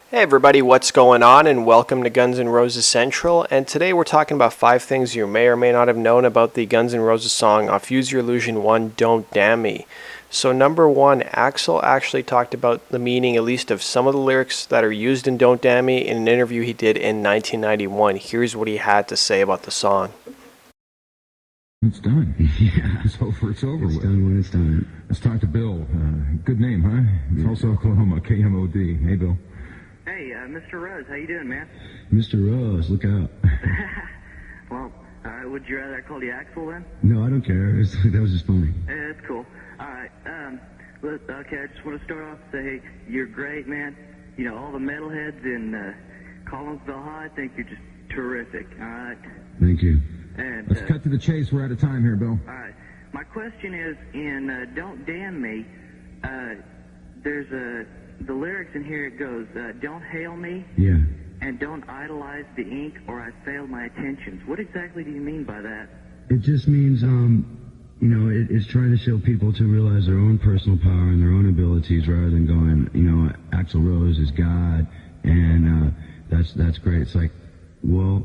Hey everybody, what's going on, and welcome to Guns N' Roses Central. And today we're talking about 5 things you may or may not have known about the Guns N' Roses song off Use Your Illusion 1, Don't Damn Me. So number 1, Axl actually talked about the meaning, at least of some of the lyrics that are used in Don't Damn Me in an interview he did in 1991. Here's what he had to say about the song. It's done. Yeah. It's over. It's over. It's done when it's done. Let's talk to Bill. Good name, huh? It's also Oklahoma, KMOD. Hey, Bill. Hey, Mr. Rose, how you doing, man? Mr. Rose, look out. Well, would you rather I called you Axl then? No, I don't care. That was just funny. Yeah, that's cool. Alright, okay, I just want to start off and say, hey, you're great, man. You know, all the metalheads in Collinsville High think you're just terrific, alright? Thank you. And, Let's cut to the chase. We're out of time here, Bill. Alright, my question is, in Don't Damn Me, there's the lyrics in here, it goes, don't hail me, Yeah. and don't idolize the ink, or I failed my attentions. What exactly do you mean by that? It just means, it's trying to show people to realize their own personal power and their own abilities rather than going, Axl Rose is God, and that's great. It's like, well,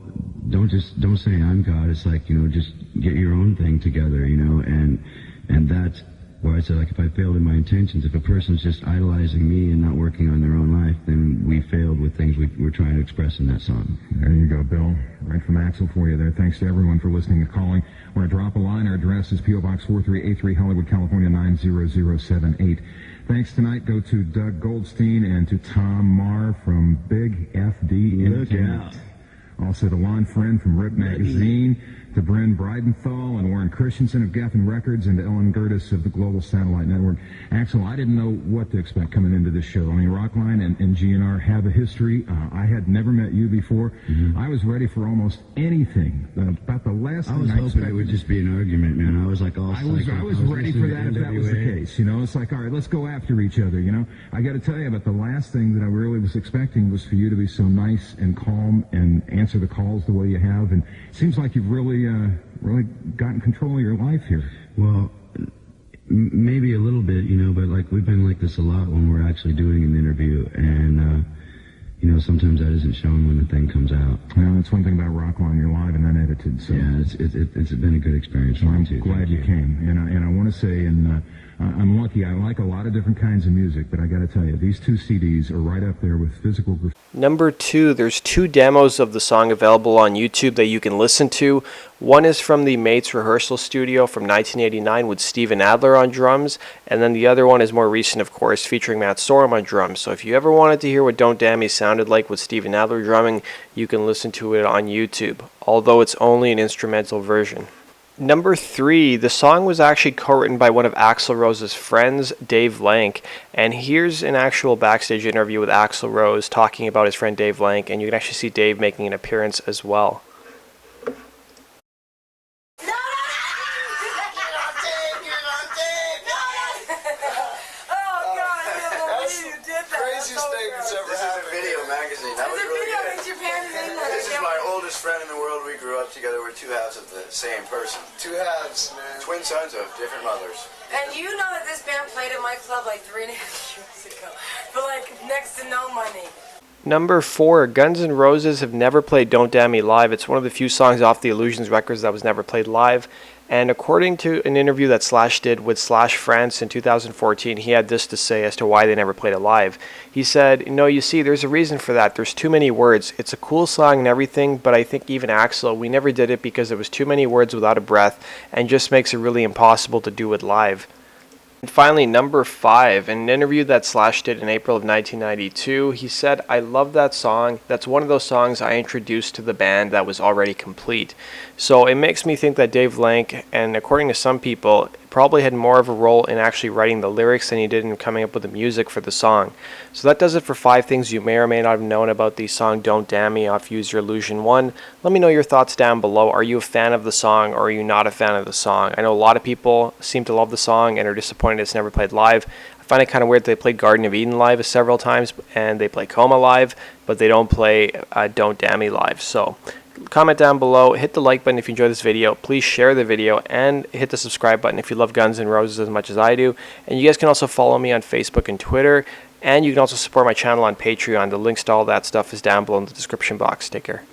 don't say I'm God. It's like, just get your own thing together, and that's where I said, like, if I failed in my intentions, if a person's just idolizing me and not working on their own life, then we failed with things we're trying to express in that song. There you go, Bill. Right from Axl for you there. Thanks to everyone for listening and calling. We're going to drop a line. Our address is P.O. Box 4383, Hollywood, California, 90078. Thanks tonight go to Doug Goldstein and to Tom Marr from Big FD Entertainment. Also to Lon Friend from Rip Magazine, to Bryn Breidenthal and Warren Christensen of Geffen Records, and to Ellen Gertis of the Global Satellite Network. Axl, I didn't know what to expect coming into this show. I mean, Rockline and GNR have a history. I had never met you before. Mm-hmm. I was ready for almost anything. About the last thing I was hoping it would just be an argument, man. I was like, I was ready for that if that was the case. It's like, all right, let's go after each other, I got to tell you, about the last thing that I really was expecting was for you to be so nice and calm and answer the calls the way you have. And it seems like you've really gotten control of your life here. Well, maybe a little bit, but like we've been like this a lot when we're actually doing an interview, and sometimes that isn't shown when the thing comes out. That's one thing about Rockline. You're live and unedited. So yeah, it's been a good experience for me too. I'm glad you came, and I want to say, I'm lucky. I like a lot of different kinds of music, but I got to tell you, these 2 CDs are right up there with physical. Number 2, there's 2 demos of the song available on YouTube that you can listen to. One is from the Mates rehearsal studio from 1989 with Steven Adler on drums, and then the other one is more recent, of course, featuring Matt Sorum on drums. So if you ever wanted to hear what Don't Damn Me sounded like with Steven Adler drumming, you can listen to it on YouTube, although it's only an instrumental version. Number 3, the song was actually co-written by one of Axl Rose's friends, Dave Lank, and here's an actual backstage interview with Axl Rose talking about his friend Dave Lank, and you can actually see Dave making an appearance as well. Friend in the world, we grew up together. We're 2 halves of the same person. 2 halves, man. Twin sons of different mothers. And you know that this band played at my club like 3.5 years ago for like next to no money. Number 4, Guns N' Roses have never played Don't Damn Me live. It's one of the few songs off the Illusions records that was never played live. And according to an interview that Slash did with Slash France in 2014, he had this to say as to why they never played it live. He said, you see, there's a reason for that. There's too many words. It's a cool song and everything, but I think even Axl, we never did it because there was too many words without a breath and just makes it really impossible to do it live. And finally, number 5, in an interview that Slash did in April of 1992, he said, I love that song. That's one of those songs I introduced to the band that was already complete. So it makes me think that Dave Lank, and according to some people, probably had more of a role in actually writing the lyrics than he did in coming up with the music for the song. So that does it for 5 things you may or may not have known about the song Don't Damn Me off Use Your Illusion 1. Let me know your thoughts down below. Are you a fan of the song, or are you not a fan of the song? I know a lot of people seem to love the song and are disappointed it's never played live. I find it kind of weird they played Garden of Eden live several times, and they play Coma live, but they don't play Don't Damn Me live. So comment down below, hit the like button if you enjoyed this video, please share the video, and hit the subscribe button if you love Guns N' Roses as much as I do. And you guys can also follow me on Facebook and Twitter And you can also support my channel on Patreon. The links to all that stuff is down below in the description box. Take care.